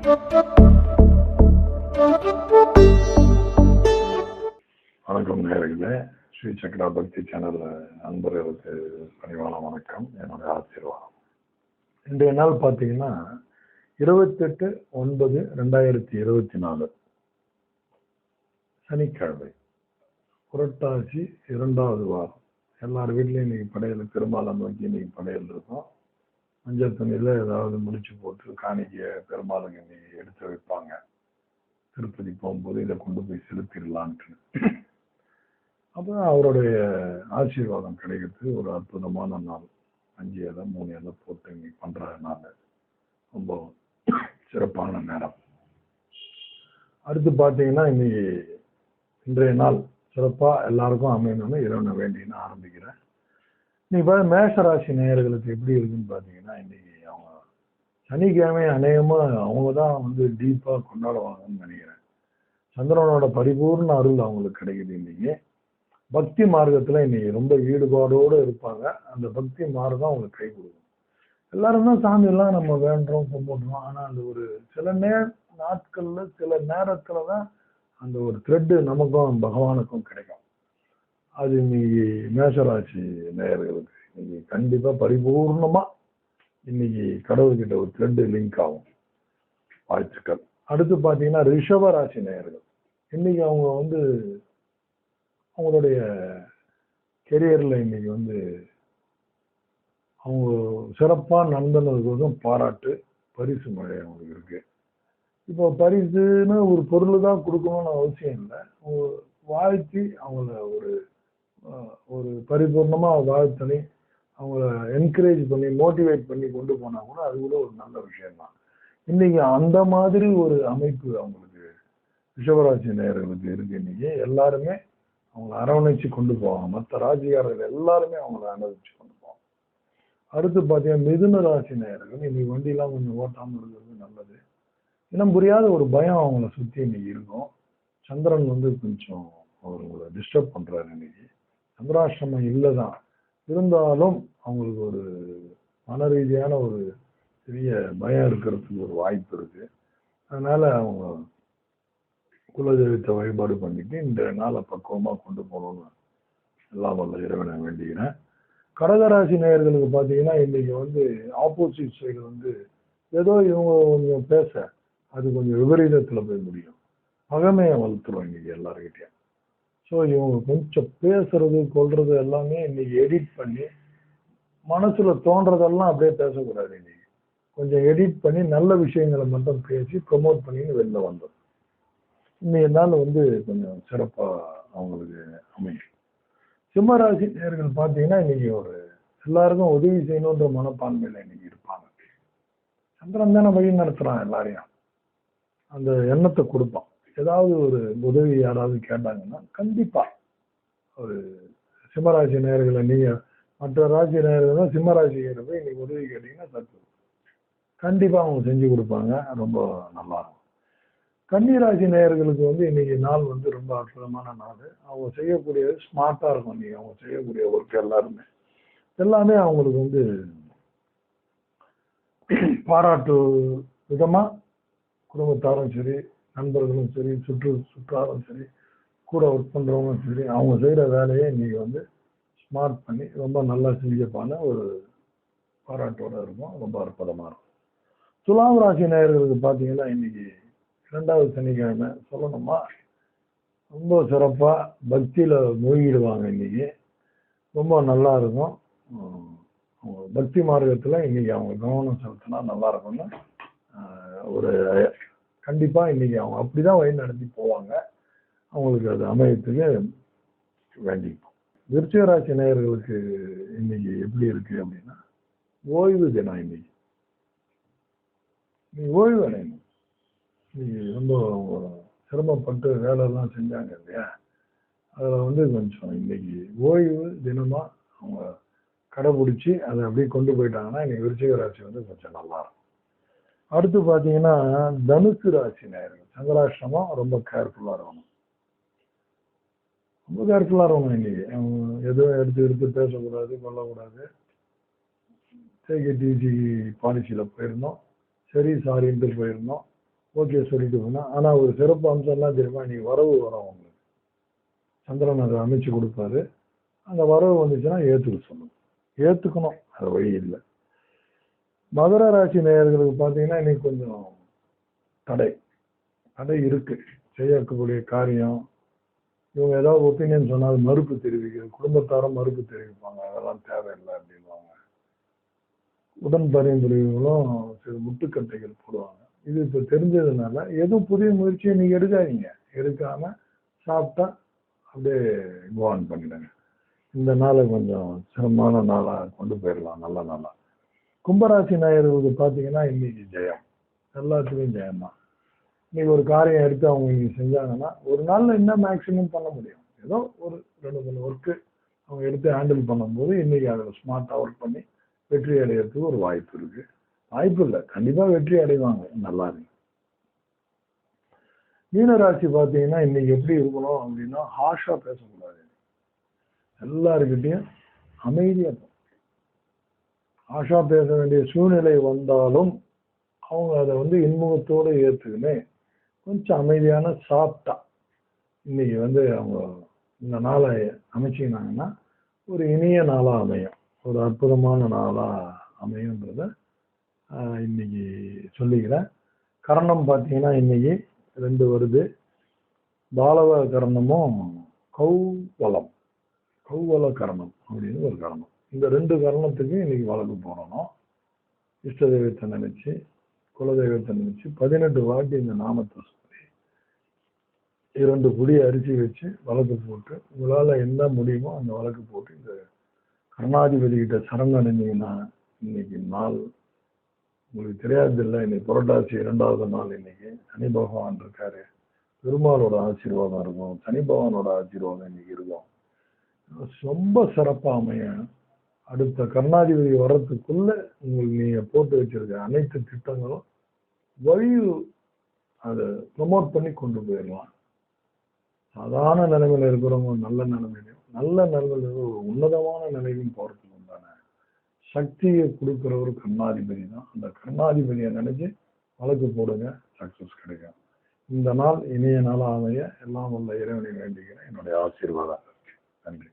வணக்கம் நேயர்களே, ஸ்ரீ சக்ரா பக்தி சேனல் நண்பர்களுக்கு பணிவான வணக்கம், என்னுடைய ஆசீர்வாதம். இன்றைய நாள் பார்த்தீங்கன்னா 28/9/2024 சனிக்கிழமை, புரட்டாசி 2வது வாரம். எல்லார் வீட்லையும் இன்னைக்கு படையல், பெருமாளை நோக்கி இன்னைக்கு படையல் இருக்கும். மஞ்சள் துணியில ஏதாவது முடிச்சு போட்டு காணிக்கைய பெருமாளுக்கு இன்னைக்கு எடுத்து வைப்பாங்க. திருப்பதி போகும்போது இதை கொண்டு போய் செலுத்திடலான்ட்டு. அப்போ அவருடைய ஆசீர்வாதம் கிடைக்கிறது ஒரு அற்புதமான நாள். 5 இலை 3 இலை போட்டு இன்னைக்கு பண்றதுனால ரொம்ப சிறப்பான நேரம். அடுத்து பார்த்தீங்கன்னா இன்னைக்கு இன்றைய நாள் சிறப்பா எல்லாருக்கும் அமையணும்னு இறைவனை வேண்டின்னு ஆரம்பிக்கிறேன். இன்னைக்கு மேஷ ராசி நேயர்களுக்கு எப்படி இருக்குன்னு பார்த்தீங்கன்னா, இன்னைக்கு அவங்க சனிக்கிழமை அநேகமா அவங்க தான் வந்து டீப்பா கொண்டாடுவாங்கன்னு நினைக்கிறேன். சந்திரனோட பரிபூர்ண அருள் அவங்களுக்கு கிடைக்குது. இன்னைக்கு பக்தி மார்க்கத்துல இன்னைக்கு ரொம்ப ஈடுபாடோடு இருப்பாங்க. அந்த பக்தி மார்க்கம் அவங்களுக்கு கை கொடுக்கும். எல்லாரும் தான் சாமி எல்லாம் நம்ம வேண்டுறோம், கும்பிடுறோம். ஆனா அந்த ஒரு சில நாட்கள்ல சில நேரத்துலதான் அந்த ஒரு த்ரெட்டு நமக்கும் பகவானுக்கும் கிடைக்கும். அது இன்னைக்கு மேஷராசி நேயர்களுக்கு இன்னைக்கு கண்டிப்பா பரிபூர்ணமா இன்னைக்கு கடவுள்கிட்ட ஒரு த்ரெட் லிங்க் ஆகும். வாழ்த்துக்கள். அடுத்து பாத்தீங்கன்னா ரிஷப ராசி நேயர்கள் இன்னைக்கு அவங்க வந்து அவங்களுடைய கெரியர்ல இன்னைக்கு வந்து அவங்க சிறப்பா நடந்ததுக்கும் பாராட்டு, பரிசு மழை அவங்களுக்கு இருக்கு. இப்போ பரிசுன்னு ஒரு பொருள் தான் கொடுக்கணும்னு அவசியம் இல்லை. வாழ்த்தி அவங்கள ஒரு பரிபூர்ணமா வாழ்த்தனி அவங்கள என்கரேஜ் பண்ணி மோட்டிவேட் பண்ணி கொண்டு போனா கூட அது கூட ஒரு நல்ல விஷயம் தான். இன்னைக்கு அந்த மாதிரி ஒரு அமைப்பு அவங்களுக்கு ரிஷபராசி நேயர்களுக்கு இருக்கு. இன்னைக்கு எல்லாருமே அவங்கள அரவணைச்சு கொண்டு போவாங்க. மற்ற ராசிக்காரர்கள் எல்லாருமே அவங்கள அனுபவிச்சு கொண்டு போவாங்க. அடுத்து பார்த்தீங்கன்னா மிதுன ராசி நேயர்கள் இன்னைக்கு வண்டியெல்லாம் கொஞ்சம் ஓட்டாமல் இருக்கிறது நல்லது. இனம் புரியாத ஒரு பயம் அவங்கள சுற்றி இன்னைக்கு இருக்கும். சந்திரன் வந்து கொஞ்சம் அவங்களை டிஸ்டர்ப் பண்றாரு. இன்னைக்கு சந்திராஷ்டிரமம் இல்லைதான், இருந்தாலும் அவங்களுக்கு ஒரு மன ரீதியான ஒரு பெரிய பயம் இருக்கிறதுக்கு ஒரு வாய்ப்பு இருக்கு. அதனால அவங்க குலதெய்வத்தை வழிபாடு பண்ணிட்டு இந்த நாளை பக்குவமா கொண்டு போகணும்னு எல்லாம் வல்ல இறைவனை வேண்டிக்கிறேன். கடகராசி நேயர்களுக்கு பார்த்தீங்கன்னா இன்னைக்கு வந்து ஆப்போசிட் சைடு வந்து ஏதோ இவங்க கொஞ்சம் பேச அது கொஞ்சம் விபரீதத்துல போய் முடியும். பகமையை வளர்த்துரும் இன்னைக்கு எல்லாருக்கிட்டையும். ஸோ இவங்க கொஞ்சம் பேசுறது கொள்றது எல்லாமே இன்னைக்கு எடிட் பண்ணி மனசுல தோன்றதெல்லாம் அப்படியே பேசக்கூடாது. இன்னைக்கு கொஞ்சம் எடிட் பண்ணி நல்ல விஷயங்களை மட்டும் பேசி ப்ரொமோட் பண்ணின்னு வெளில வந்தோம். இன்னைக்கு நாள் வந்து கொஞ்சம் சிறப்பா அவங்களுக்கு அமையும். சிம்மராசி நேயர்கள் பார்த்தீங்கன்னா இன்னைக்கு ஒரு எல்லாருக்கும் உதவி செய்யணுன்ற மனப்பான்மையில இன்னைக்கு இருப்பாங்க. சந்திரன் தானே வழி நடத்துறான் எல்லாரையும், அந்த எண்ணத்தை கொடுப்பான். ஏதாவது ஒரு உதவி யாராவது கேட்டாங்கன்னா கண்டிப்பா ஒரு சிம்மராசி நேயர்களை நீங்க மற்ற ராசி நேயர்கள் தான் சிம்மராசி போய் இன்னைக்கு உதவி கேட்டீங்கன்னா தப்பு கண்டிப்பா அவங்க செஞ்சு கொடுப்பாங்க. ரொம்ப நல்லா இருக்கும். கன்னிராசி நேயர்களுக்கு வந்து இன்னைக்கு நாள் வந்து ரொம்ப அற்புதமான நாள். அவங்க செய்யக்கூடியது ஸ்மார்ட்டா இருக்கும். இன்னைக்கு அவங்க செய்யக்கூடிய ஒர்க் எல்லாமே அவங்களுக்கு வந்து பாராட்டு விதமா குடும்பத்தாரும் சரி, நண்பர்களும் சரி, சுற்றாரும் சரி, கூட ஒர்க் பண்றவங்களும் சரி, அவங்க செய்யற வேலையை இன்னைக்கு வந்து ஸ்மார்ட் பண்ணி ரொம்ப நல்லா செஞ்சப்பான ஒரு பாராட்டோட இருக்கும். ரொம்ப அற்புதமா இருக்கும். துலாம் ராசி நேயர்களுக்கு பார்த்தீங்கன்னா இன்னைக்கு 2வது சனிக்கிழமை சொல்லணுமா, ரொம்ப சிறப்பா பக்தியில மூழ்கிடுவாங்க. இன்னைக்கு ரொம்ப நல்லா இருக்கும். பக்தி மார்க்கத்துல இன்னைக்கு அவங்க கவனம் செலுத்தினா நல்லா இருக்கும்னு ஒரு கண்டிப்பா இன்னைக்கு அவங்க அப்படிதான் வழி நடத்தி போவாங்க. அவங்களுக்கு அது அமையத்துக்கு வேண்டிப்போம். விருச்சிக ராசி நேயர்களுக்கு இன்னைக்கு எப்படி இருக்கு அப்படின்னா, ஓய்வு தினம். இன்னைக்கு ஓய்வு அடையணும். இன்னைக்கு ரொம்ப சிரமப்பட்டு வேலையெல்லாம் செஞ்சாங்க இல்லையா, அதில் வந்து கொஞ்சம் இன்னைக்கு ஓய்வு தினமா அவங்க கடைபிடிச்சி அதை அப்படியே கொண்டு போயிட்டாங்கன்னா இன்னைக்கு விருச்சிக ராசி வந்து கொஞ்சம் நல்லா இருக்கும். அடுத்து பார்த்தீங்கன்னா தனுசு ராசி நேயர்கள் சந்திராஷ்டிரமம் ரொம்ப கேர்ஃபுல்லாக இருக்கணும். ரொம்ப கேர்ஃபுல்லாக இருக்கணும். இன்னைக்கு எதுவும் எடுத்து பேசக்கூடாது, கொல்லக்கூடாது. டேக் இட் ஈஸி பாலிசியில் போயிருந்தோம். சரி சாரின்ட்டு போயிருந்தோம். ஓகே சொல்லிட்டு போனா. ஆனா ஒரு சிறப்பு அம்சம் எல்லாம் தெரியுமா, நீ வரவு வரும் உங்களுக்கு. சந்திரன் அதை அமைச்சு கொடுப்பாரு. அந்த வரவு வந்துச்சுன்னா ஏத்துக்க சொல்லணும். ஏத்துக்கணும், அது வழி இல்லை. மகர ராசி நேயர்களுக்கு பார்த்தீங்கன்னா இன்னைக்கு கொஞ்சம் தடை தடை இருக்கு. செய்யக்கூடிய காரியம், இவங்க ஏதாவது ஒப்பீனியன் சொன்னா அது மறுப்பு தெரிவிக்கிறது, குடும்பத்தாரும் மறுப்பு தெரிவிப்பாங்க, அதெல்லாம் தேவையில்லை அப்படின்வாங்க. உடன் பரிந்துரைகளும் சில முட்டுக்கட்டைகள் போடுவாங்க. இது இப்ப தெரிஞ்சதுனால எதுவும் புதிய முயற்சியை நீங்க எடுக்காதீங்க. எடுக்காம சாப்பிட்டா அப்படியே கோவான் பண்ணிடுங்க. இந்த நாளை கொஞ்சம் சிரமமான நாளா கொண்டு போயிடலாம், நல்ல நாளா. கும்பராசி நேயர்களுக்கு பார்த்தீங்கன்னா இன்னைக்கு ஜெயம், எல்லாத்துக்கும் ஜெயம் தான். இன்னைக்கு ஒரு காரியம் எடுத்து அவங்க இன்னைக்கு செஞ்சாங்கன்னா ஒரு நாள்ல என்ன மேக்சிமம் பண்ண முடியும், ஏதோ ஒரு 2-3 ஒர்க்கு அவங்க எடுத்து ஹேண்டில் பண்ணும்போது இன்னைக்கு அதில் ஸ்மார்ட்டாக ஒர்க் பண்ணி வெற்றி அடைகிறதுக்கு ஒரு வாய்ப்பு இருக்கு. வாய்ப்பு இல்லை, கண்டிப்பா வெற்றி அடைவாங்க. நல்லா இருக்கு. மீனராசி பார்த்தீங்கன்னா இன்னைக்கு எப்படி இருக்கணும் அப்படின்னா, ஹார்ஷா பேசக்கூடாது. எல்லாருக்கிட்டையும் அமைதியா ஆஷா பேச வேண்டிய சூழ்நிலை வந்தாலும் அவங்க அதை இன்முகத்தோடு ஏற்றுக்குன்னு கொஞ்சம் அமைதியான சாப்பிட்டா இன்னைக்கு அவங்க இந்த நாளை அமைச்சிக்கினாங்கன்னா ஒரு இனிய நாளா அமையும், ஒரு அற்புதமான நாளா அமையுன்றத இன்னைக்கு சொல்லிக்கிறேன். கரணம் பார்த்தீங்கன்னா இன்னைக்கு 2 வருது. பாலவ கரணமும் கௌவலம் கௌவல கரணம் அப்படின்னு ஒரு கரணம். இந்த 2 கரணத்துக்கு இன்னைக்கு வழக்கு போடணும். இஷ்ட தெய்வத்தை நினைச்சு, குலதெய்வத்தை நினைச்சு 18 வாட்டி இந்த நாமத்தை சொல்லி 2 புடி அரிசி வச்சு வழக்கு போட்டு உங்களால என்ன முடியுமோ அந்த வழக்கு போட்டு இந்த கர்ணாதிபதி கிட்ட சரணடைந்தீங்கன்னா இன்னைக்கு நாள் உங்களுக்கு தெரியாது இல்லை. இன்னைக்கு புரட்டாசி 2வது நாள். இன்னைக்கு சனி பகவான் இருக்காரு, பெருமாளோட ஆசீர்வாதம் இருக்கும், சனி பகவானோட ஆசீர்வாதம் இன்னைக்கு இருக்கும். ரொம்ப சிறப்பா அமைய அடுத்த கர்ணாதிபதி வர்றதுக்குள்ள உங்களுக்கு நீங்க போட்டு வச்சிருக்க அனைத்து திட்டங்களும் வழி அதை ப்ரமோட் பண்ணி கொண்டு போயிடலாம். சாதாரண நிலைமையில இருக்கிறவங்க நல்ல நிலைமையிலையும், நல்ல நிலைமையில ஒரு உன்னதமான நிலையும் போறதுக்கு உண்டான சக்தியை கொடுக்கிற ஒரு கர்ணாதிபதி தான். அந்த கர்ணாதிபதியை நினைச்சு வழக்கு போடுங்க, சக்சஸ் கிடைக்கும். இந்த நாள் இனிய நாளாக அமைய எல்லாம் உள்ள இறைவனை வேண்டிக்கிறேன். என்னுடைய ஆசீர்வாதம். நன்றி.